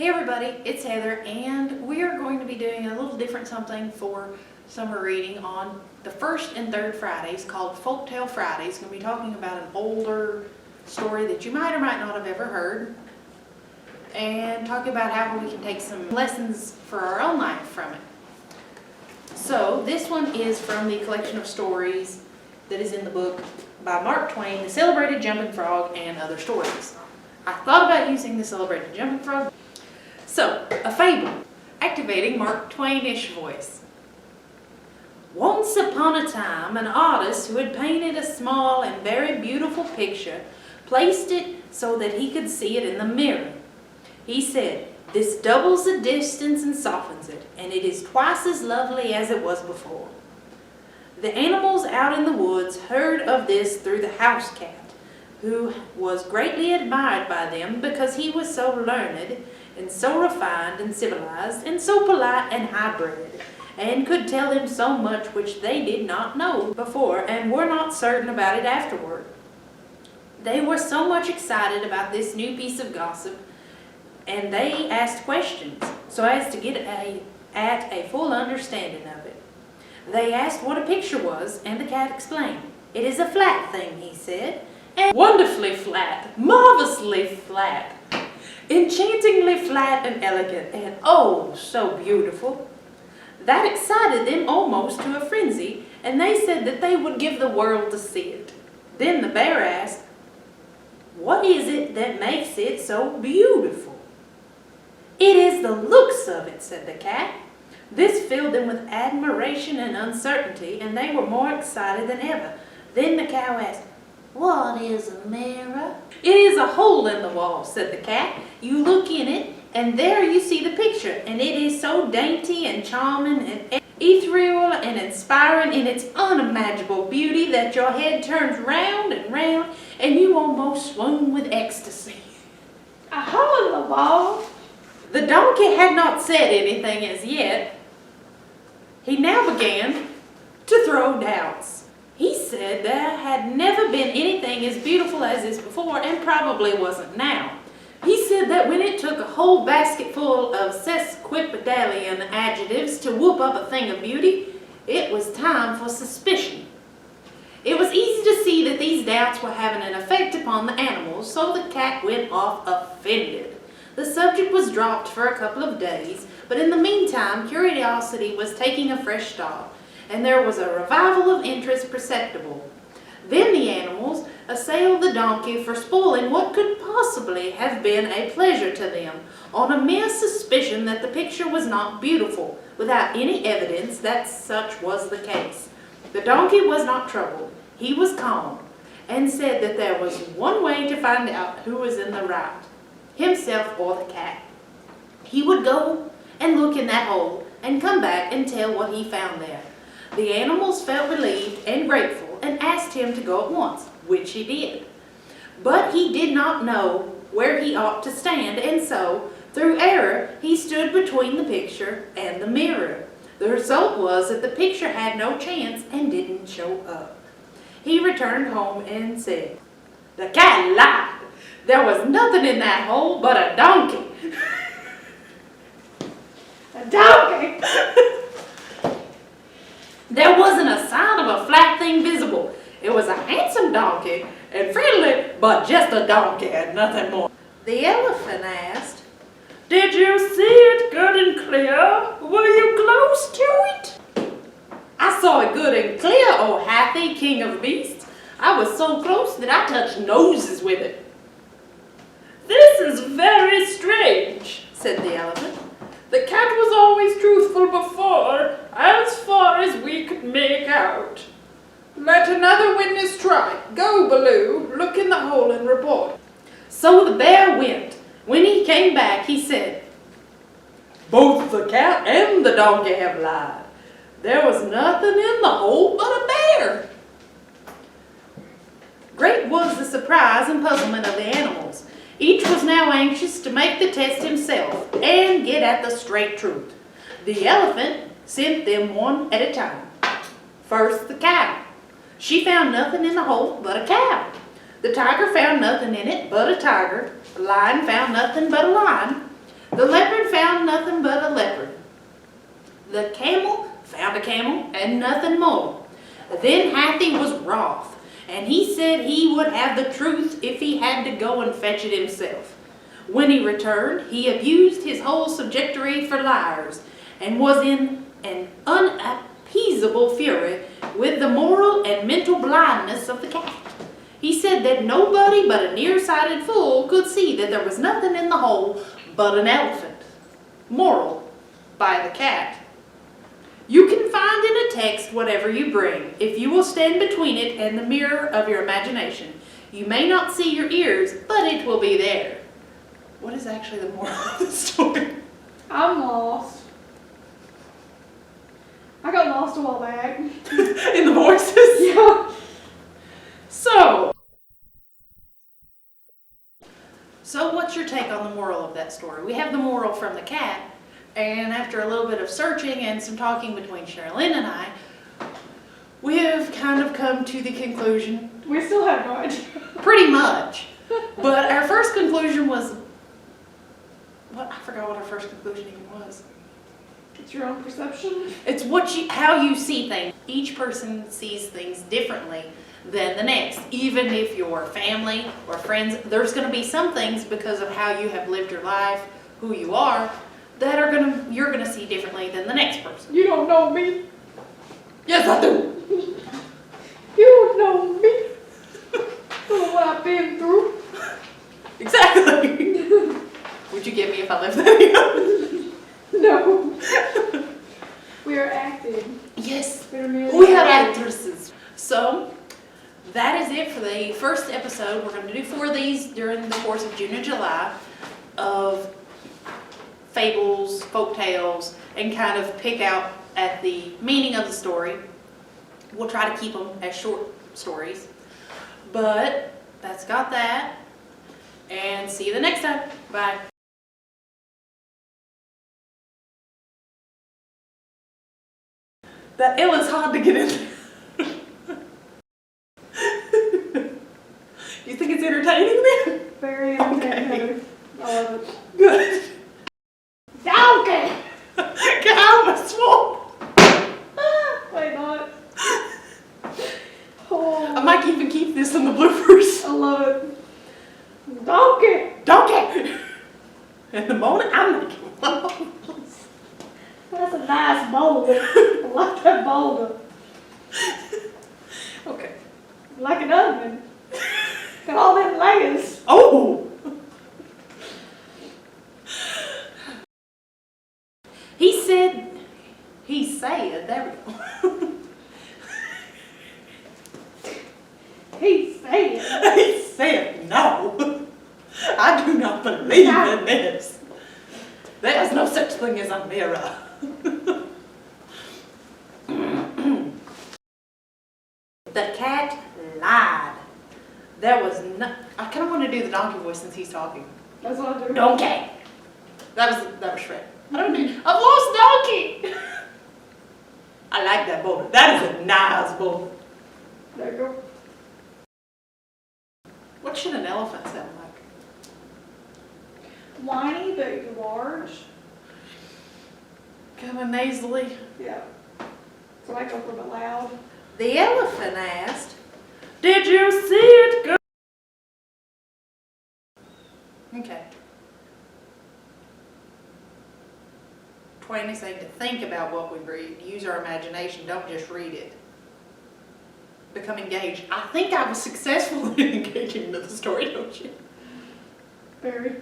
Hey everybody, it's Heather, and we are going to be doing a little different something for summer reading on the first and third Fridays called Folktale Friday. It's going to be talking about an older story that you might or might not have ever heard, and talking about how we can take some lessons for our own life from it. So this one is from the collection of stories that is in the book by Mark Twain, The Celebrated Jumping Frog and Other Stories. I thought about using The Celebrated Jumping Frog. So, a fable, activating Mark Twain-ish voice. Once upon a time, an artist who had painted a small and very beautiful picture placed it so that he could see it in the mirror. He said, "This doubles the distance and softens it, and it is twice as lovely as it was before." The animals out in the woods heard of this through the house cat, who was greatly admired by them because he was so learned and so refined and civilized and so polite and high-bred, and could tell them so much which they did not know before and were not certain about it afterward. They were so much excited about this new piece of gossip, and they asked questions so as to get at a full understanding of it. They asked what a picture was, and the cat explained. "It is a flat thing," he said, "and wonderfully flat, marvelously flat, enchantingly flat and elegant, and oh, so beautiful." That excited them almost to a frenzy, and they said that they would give the world to see it. Then the bear asked, "What is it that makes it so beautiful?" "It is the looks of it," said the cat. This filled them with admiration and uncertainty, and they were more excited than ever. Then the cow asked, "What is a mirror?" "It is a hole in the wall," said the cat. "You look in it, and there you see the picture, and it is so dainty and charming and ethereal and inspiring in its unimaginable beauty that your head turns round and round, and you almost swoon with ecstasy." "A hole in the wall?" The donkey had not said anything as yet. He now began to throw doubts. He said there had never been anything as beautiful as this before, and probably wasn't now. He said that when it took a whole basket full of sesquipedalian adjectives to whoop up a thing of beauty, it was time for suspicion. It was easy to see that these doubts were having an effect upon the animals, so the cat went off offended. The subject was dropped for a couple of days, but in the meantime, curiosity was taking a fresh start, and there was a revival of interest perceptible. Then the animals assailed the donkey for spoiling what could possibly have been a pleasure to them, on a mere suspicion that the picture was not beautiful, without any evidence that such was the case. The donkey was not troubled. He was calm, and said that there was one way to find out who was in the right, himself or the cat. He would go and look in that hole, and come back and tell what he found there. The animals felt relieved and grateful, and asked him to go at once, which he did. But he did not know where he ought to stand, and so, through error, he stood between the picture and the mirror. The result was that the picture had no chance and didn't show up. He returned home and said, "The cat lied. There was nothing in that hole but a donkey." A donkey? There wasn't a sign of a flat thing visible. It was a handsome donkey, and friendly, but just a donkey and nothing more. The elephant asked, "Did you see it good and clear? Were you close to it?" "I saw it good and clear, O Hathi, king of beasts. I was so close that I touched noses with it." "This is very strange," said the elephant. "The cat was always truthful before, as far as we could make out. Let another witness try. Go, Baloo, look in the hole and report." So the bear went. When he came back, he said, "Both the cat and the donkey have lied. There was nothing in the hole but a bear." Great was the surprise and puzzlement of the animals. Each was now anxious to make the test himself and get at the straight truth. The elephant sent them one at a time. First, the cow. She found nothing in the hole but a cow. The tiger found nothing in it but a tiger. The lion found nothing but a lion. The leopard found nothing but a leopard. The camel found a camel and nothing more. Then Hathi was wroth, and he said he would have the truth if he had to go and fetch it himself. When he returned, he abused his whole subjectory for liars, and was in an unappeasable fury with the moral and mental blindness of the cat. He said that nobody but a nearsighted fool could see that there was nothing in the hole but an elephant. Moral by the cat. You can find in a text whatever you bring, if you will stand between it and the mirror of your imagination. You may not see your ears, but it will be there. What is actually the moral of the story? I'm lost. I got lost a while back. In the voices? Yeah. So what's your take on the moral of that story? We have the moral from the cat, and after a little bit of searching and some talking between Sherilyn and I, we have kind of come to the conclusion. We still have no idea. Pretty much. But our first conclusion was, I forgot what our first conclusion even was. It's your own perception. It's how you see things. Each person sees things differently than the next. Even if you're family or friends, there's going to be some things because of how you have lived your life, who you are, that you're going to see differently than the next person. You don't know me. Yes, I do. You don't know me. Don't know what I've been through. Exactly. Would you get me if I left that? No. We are acting. Yes. We are actresses. So, that is it for the first episode. We're going to do 4 of these during the course of June and July of fables, folk tales, and kind of pick out at the meaning of the story. We'll try to keep them as short stories. But that's got that. And see you the next time. Bye. That L is hard to get in. You think it's entertaining then? Very entertaining. I love it. Good. Donkey! Get out of my swamp! Wait, not. Oh, I might even keep this in the bloopers. I love it. Donkey! Donkey! In the morning, I'm making waffles. That's a nice boulder. I like that boulder. Okay. Like an oven. Got all them layers. Oh! He said, there we go. He said. He said, no. I do not believe in this. There is no such thing as a mirror. The cat lied. There was no. I kind of want to do the donkey voice since he's talking. That's what I do. Donkey. That was Shred. I don't need. I've lost donkey. I like that boulder. That is a nice boulder. There you go. What should an elephant sound like? Whiny but large. Kind of nasally. Yeah. So I go for the loud. The elephant asked, "Did you see it go?" Okay. Twain is saying to think about what we read. Use our imagination. Don't just read it. Become engaged. I think I was successful in engaging into the story, don't you? Very.